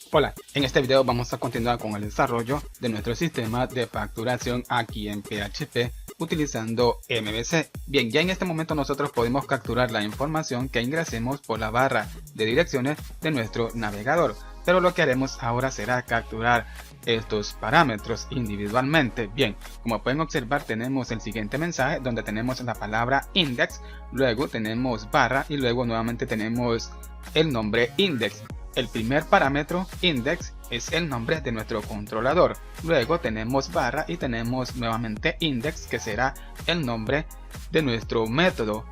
Hola, en este video vamos a continuar con el desarrollo de nuestro sistema de facturación aquí en PHP utilizando MVC. Bien, ya en este momento nosotros podemos capturar la información que ingresemos por la barra de direcciones de nuestro navegador, pero lo que haremos ahora será capturar estos parámetros individualmente. Bien, como pueden observar tenemos el siguiente mensaje donde tenemos la palabra index, luego tenemos barra y luego nuevamente tenemos el nombre index. El primer parámetro, index, es el nombre de nuestro controlador. Luego tenemos barra y tenemos nuevamente index, que será el nombre de nuestro método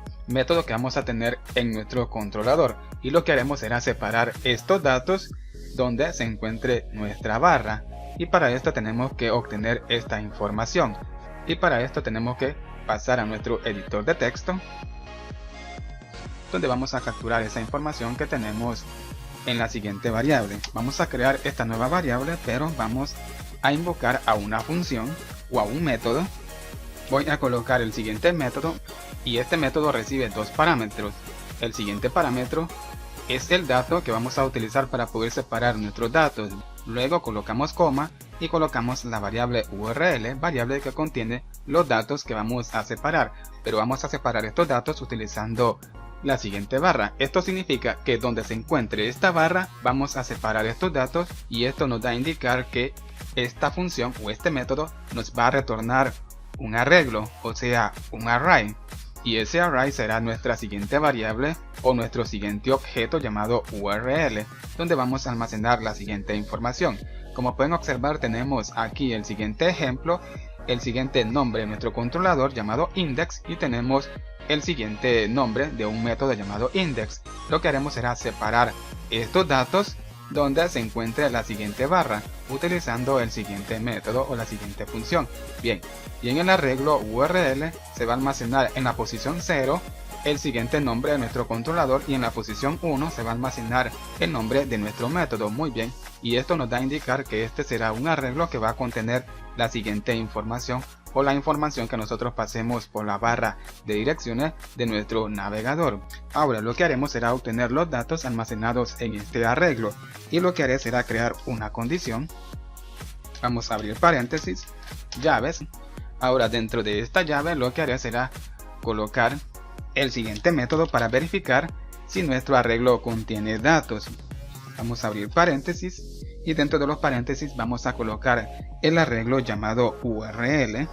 que vamos a tener en nuestro controlador. Y lo que haremos será separar estos datos donde se encuentre nuestra barra. Y para esto tenemos que obtener esta información. Y para esto tenemos que pasar a nuestro editor de texto, donde vamos a capturar esa información que tenemos en la siguiente variable. Vamos a crear esta nueva variable, pero vamos a invocar a una función o a un método. Voy a colocar el siguiente método y este método recibe dos parámetros. El siguiente parámetro es el dato que vamos a utilizar para poder separar nuestros datos. Luego colocamos coma y colocamos la variable URL, variable que contiene los datos que vamos a separar, pero vamos a separar estos datos utilizando la siguiente barra. Esto significa que donde se encuentre esta barra vamos a separar estos datos, y esto nos da a indicar que esta función o este método nos va a retornar un arreglo, o sea un array, y ese array será nuestra siguiente variable o nuestro siguiente objeto llamado URL, donde vamos a almacenar la siguiente información. Como pueden observar tenemos aquí el siguiente ejemplo, el siguiente nombre de nuestro controlador llamado index, y tenemos el siguiente nombre de un método llamado index. Lo que haremos será separar estos datos donde se encuentre la siguiente barra utilizando el siguiente método o la siguiente función. Bien, y en el arreglo URL se va a almacenar en la posición 0 el siguiente nombre de nuestro controlador, y en la posición 1 se va a almacenar el nombre de nuestro método. Muy bien, y esto nos da a indicar que este será un arreglo que va a contener la siguiente información o la información que nosotros pasemos por la barra de direcciones de nuestro navegador. Ahora lo que haremos será obtener los datos almacenados en este arreglo, y lo que haré será crear una condición. Vamos a abrir paréntesis, llaves. Ahora dentro de esta llave lo que haré será colocar el siguiente método para verificar si nuestro arreglo contiene datos. Vamos a abrir paréntesis y dentro de los paréntesis vamos a colocar el arreglo llamado URL.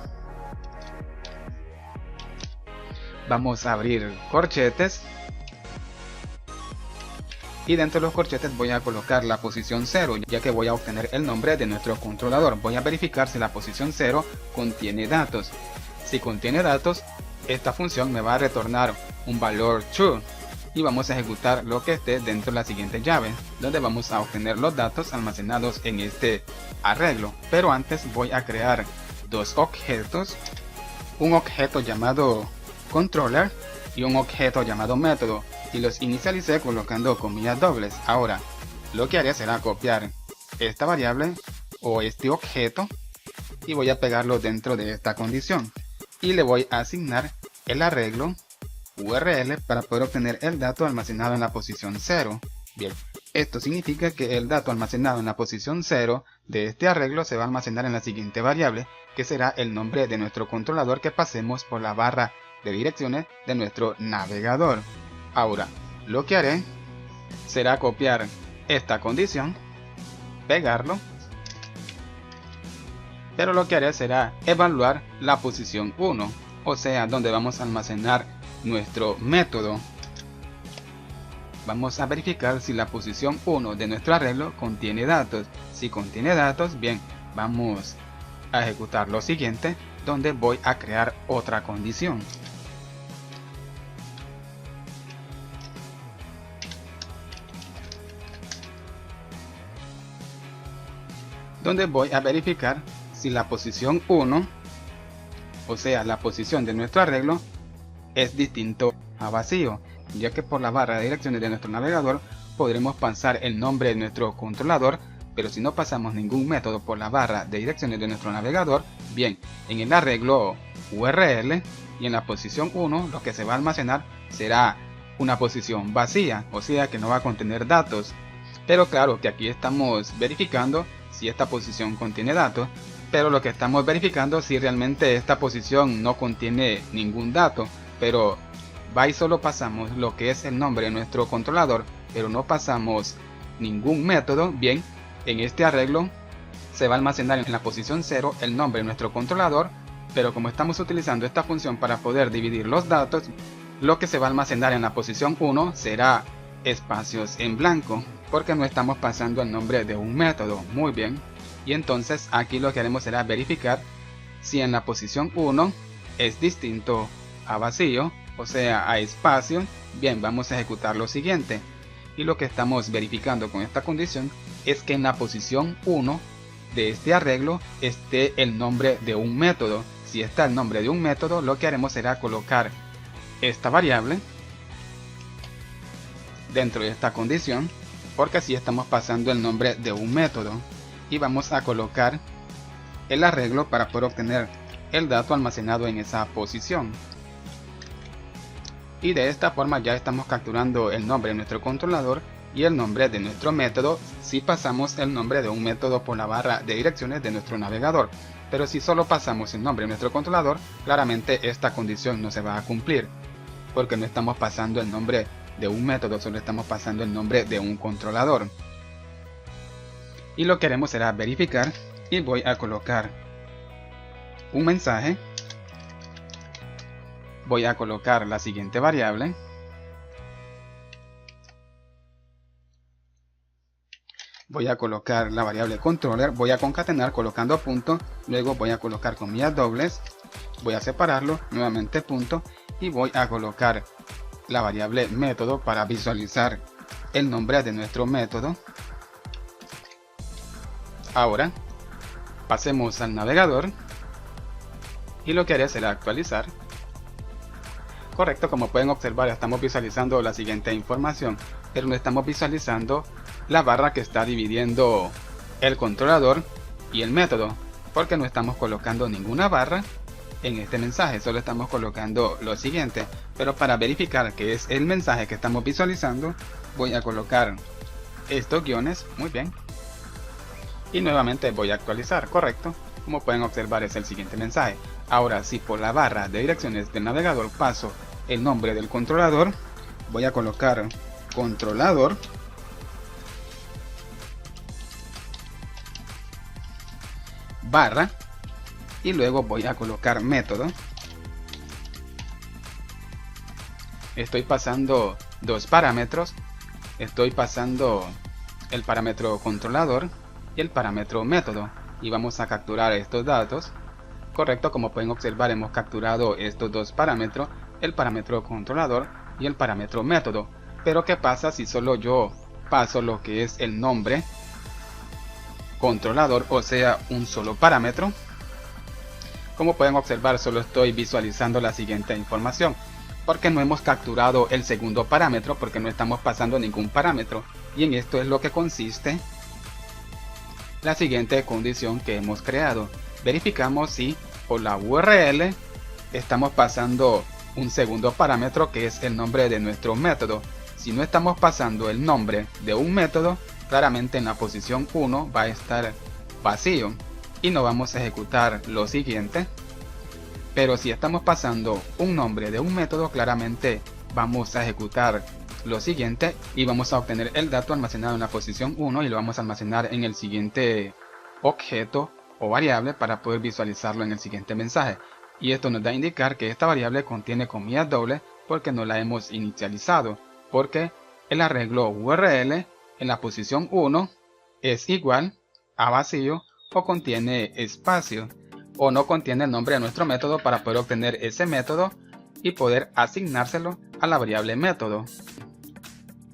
Vamos a abrir corchetes y dentro de los corchetes voy a colocar la posición 0, ya que voy a obtener el nombre de nuestro controlador. Voy a verificar si la posición 0 contiene datos. Si contiene datos, esta función me va a retornar un valor true, y vamos a ejecutar lo que esté dentro de la siguiente llave, donde vamos a obtener los datos almacenados en este arreglo. Pero antes voy a crear dos objetos, un objeto llamado controller y un objeto llamado método, y los inicialicé colocando comillas dobles. Ahora lo que haré será copiar esta variable o este objeto y voy a pegarlo dentro de esta condición, y le voy a asignar el arreglo URL para poder obtener el dato almacenado en la posición 0. Bien, esto significa que el dato almacenado en la posición 0 de este arreglo se va a almacenar en la siguiente variable, que será el nombre de nuestro controlador que pasemos por la barra de direcciones de nuestro navegador. Ahora lo que haré será copiar esta condición, pegarlo, pero lo que haré será evaluar la posición 1, o sea donde vamos a almacenar nuestro método. Vamos a verificar si la posición 1 de nuestro arreglo contiene datos. Si contiene datos, bien, vamos a ejecutar lo siguiente, donde voy a crear otra condición. Donde voy a verificar si la posición 1, o sea la posición de nuestro arreglo, es distinto a vacío, ya que por la barra de direcciones de nuestro navegador podremos pasar el nombre de nuestro controlador, pero si no pasamos ningún método por la barra de direcciones de nuestro navegador, bien, en el arreglo URL y en la posición 1 lo que se va a almacenar será una posición vacía, o sea que no va a contener datos. Pero claro que aquí estamos verificando si esta posición contiene datos, pero lo que estamos verificando si realmente esta posición no contiene ningún dato, pero va y solo pasamos lo que es el nombre de nuestro controlador, pero no pasamos ningún método. Bien, en este arreglo se va a almacenar en la posición 0 el nombre de nuestro controlador, pero como estamos utilizando esta función para poder dividir los datos, lo que se va a almacenar en la posición 1 será espacios en blanco, porque no estamos pasando el nombre de un método. Muy bien, y entonces aquí lo que haremos será verificar si en la posición 1 es distinto a vacío, o sea a espacio. Bien, vamos a ejecutar lo siguiente, y lo que estamos verificando con esta condición es que en la posición 1 de este arreglo esté el nombre de un método. Si está el nombre de un método, lo que haremos será colocar esta variable dentro de esta condición, porque así estamos pasando el nombre de un método, y vamos a colocar el arreglo para poder obtener el dato almacenado en esa posición. Y de esta forma ya estamos capturando el nombre de nuestro controlador y el nombre de nuestro método si pasamos el nombre de un método por la barra de direcciones de nuestro navegador. Pero si solo pasamos el nombre de nuestro controlador, claramente esta condición no se va a cumplir, porque no estamos pasando el nombre de un método, solo estamos pasando el nombre de un controlador. Y lo que haremos será verificar, y voy a colocar un mensaje. Voy a colocar la siguiente variable. Voy a colocar la variable controller, voy a concatenar colocando punto, luego voy a colocar comillas dobles, voy a separarlo, nuevamente punto, y voy a colocar la variable método para visualizar el nombre de nuestro método. Ahora pasemos al navegador y lo que haré será actualizar. Correcto, como pueden observar estamos visualizando la siguiente información, pero no estamos visualizando la barra que está dividiendo el controlador y el método, porque no estamos colocando ninguna barra en este mensaje, solo estamos colocando lo siguiente. Pero para verificar que es el mensaje que estamos visualizando, voy a colocar estos guiones. Muy bien, y nuevamente voy a actualizar. Correcto, como pueden observar es el siguiente mensaje. Ahora, si por la barra de direcciones del navegador paso el nombre del controlador, voy a colocar controlador barra, y luego voy a colocar método. Estoy pasando dos parámetros, estoy pasando el parámetro controlador y el parámetro método, y vamos a capturar estos datos. Correcto, como pueden observar hemos capturado estos dos parámetros, el parámetro controlador y el parámetro método. Pero ¿qué pasa si solo yo paso lo que es el nombre controlador, o sea un solo parámetro? Como pueden observar solo estoy visualizando la siguiente información, porque no hemos capturado el segundo parámetro, porque no estamos pasando ningún parámetro, y en esto es lo que consiste la siguiente condición que hemos creado. Verificamos si por la URL estamos pasando un segundo parámetro que es el nombre de nuestro método. Si no estamos pasando el nombre de un método, claramente en la posición 1 va a estar vacío y no vamos a ejecutar lo siguiente. Pero si estamos pasando un nombre de un método, claramente vamos a ejecutar lo siguiente y vamos a obtener el dato almacenado en la posición 1 y lo vamos a almacenar en el siguiente objeto o variable para poder visualizarlo en el siguiente mensaje. Y esto nos da a indicar que esta variable contiene comillas dobles porque no la hemos inicializado, porque el arreglo URL en la posición 1 es igual a vacío o contiene espacio, o no contiene el nombre de nuestro método para poder obtener ese método y poder asignárselo a la variable método.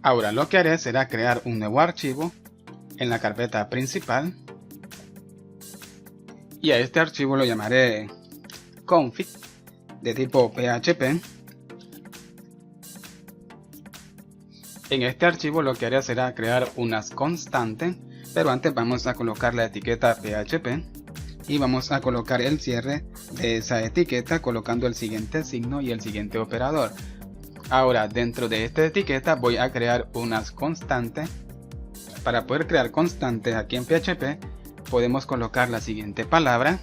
Ahora lo que haré será crear un nuevo archivo en la carpeta principal, y a este archivo lo llamaré config de tipo PHP. En este archivo lo que haré será crear unas constantes, pero antes vamos a colocar la etiqueta PHP y vamos a colocar el cierre de esa etiqueta colocando el siguiente signo y el siguiente operador. Ahora dentro de esta etiqueta voy a crear unas constantes Para poder crear constantes aquí en PHP, podemos colocar la siguiente palabra,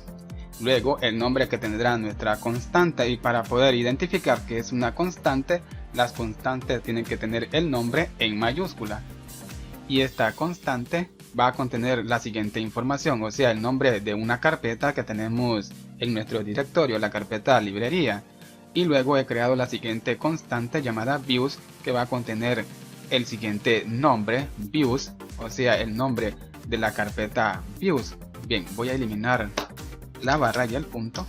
luego el nombre que tendrá nuestra constante, y para poder identificar que es una constante, las constantes tienen que tener el nombre en mayúscula. Y esta constante va a contener la siguiente información, o sea, el nombre de una carpeta que tenemos en nuestro directorio, la carpeta librería. Y luego he creado la siguiente constante llamada views, que va a contener el siguiente nombre, views, o sea, el nombre de la carpeta views. Bien, voy a eliminar la barra y el punto.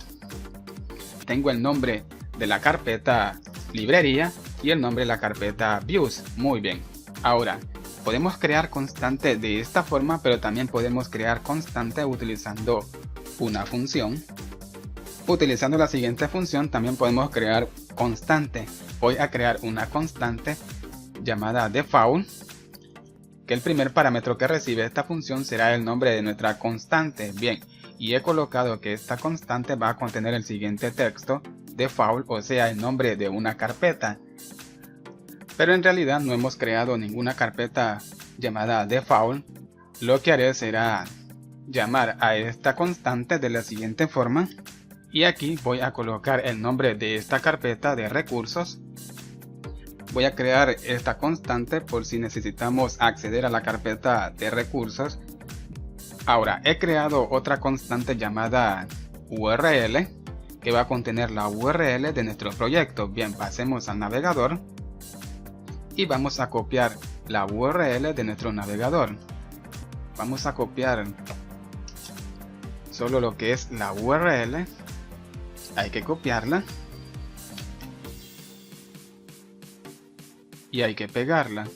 Tengo el nombre de la carpeta librería y el nombre de la carpeta views. Muy bien. Ahora, podemos crear constante de esta forma, pero también podemos crear constante utilizando una función. Utilizando la siguiente función también podemos crear constante. Voy a crear una constante llamada default, que el primer parámetro que recibe esta función será el nombre de nuestra constante. Bien, y he colocado que esta constante va a contener el siguiente texto, default, o sea, el nombre de una carpeta. Pero en realidad no hemos creado ninguna carpeta llamada default. Lo que haré será llamar a esta constante de la siguiente forma, y aquí voy a colocar el nombre de esta carpeta de recursos. Voy a crear esta constante por si necesitamos acceder a la carpeta de recursos. Ahora, he creado otra constante llamada URL, que va a contener la URL de nuestro proyecto. Bien, pasemos al navegador y vamos a copiar la URL de nuestro navegador. Vamos a copiar solo lo que es la URL. Hay que copiarla y hay que pegarla.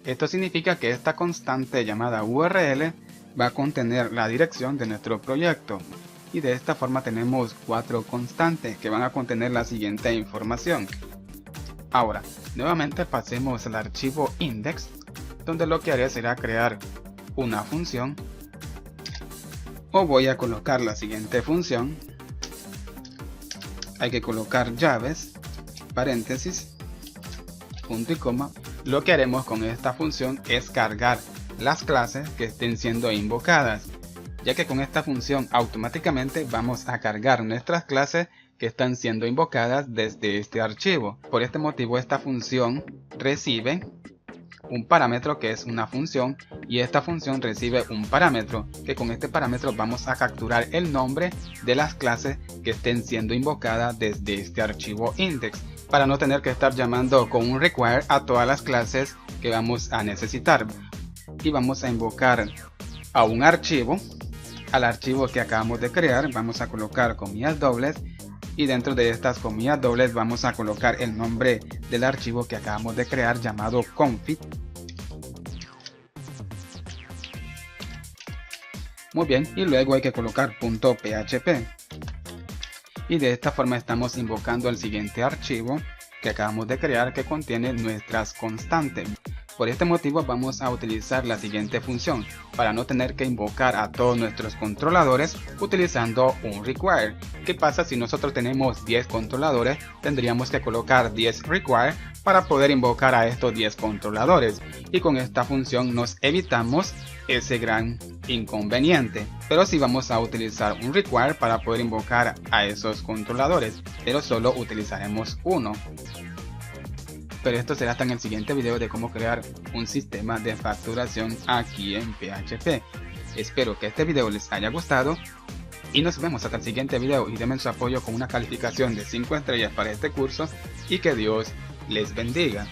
Esto significa que esta constante llamada URL va a contener la dirección de nuestro proyecto, y de esta forma tenemos 4 constantes que van a contener la siguiente información. Ahora, nuevamente pasemos al archivo index, donde lo que haré será crear una función, o voy a colocar la siguiente función. Hay que colocar llaves, paréntesis, punto y coma. Lo que haremos con esta función es cargar las clases que estén siendo invocadas, ya que con esta función automáticamente vamos a cargar nuestras clases que están siendo invocadas desde este archivo. Por este motivo esta función recibe un parámetro que es una función, y esta función recibe un parámetro, que con este parámetro vamos a capturar el nombre de las clases que estén siendo invocadas desde este archivo index, para no tener que estar llamando con un require a todas las clases que vamos a necesitar. Y vamos a invocar a un archivo, al archivo que acabamos de crear. Vamos a colocar comillas dobles, y dentro de estas comillas dobles vamos a colocar el nombre del archivo que acabamos de crear llamado config. Muy bien, y luego hay que colocar .php. Y de esta forma estamos invocando el siguiente archivo que acabamos de crear, que contiene nuestras constantes. Por este motivo vamos a utilizar la siguiente función para no tener que invocar a todos nuestros controladores utilizando un require. ¿Qué pasa si nosotros tenemos 10 controladores? Tendríamos que colocar 10 require para poder invocar a estos 10 controladores, y con esta función nos evitamos ese gran inconveniente. Pero sí vamos a utilizar un require para poder invocar a esos controladores, pero solo utilizaremos uno. Pero esto será hasta en el siguiente video de cómo crear un sistema de facturación aquí en PHP. Espero que este video les haya gustado y nos vemos hasta el siguiente video, y denme su apoyo con una calificación de 5 estrellas para este curso, y que Dios les bendiga.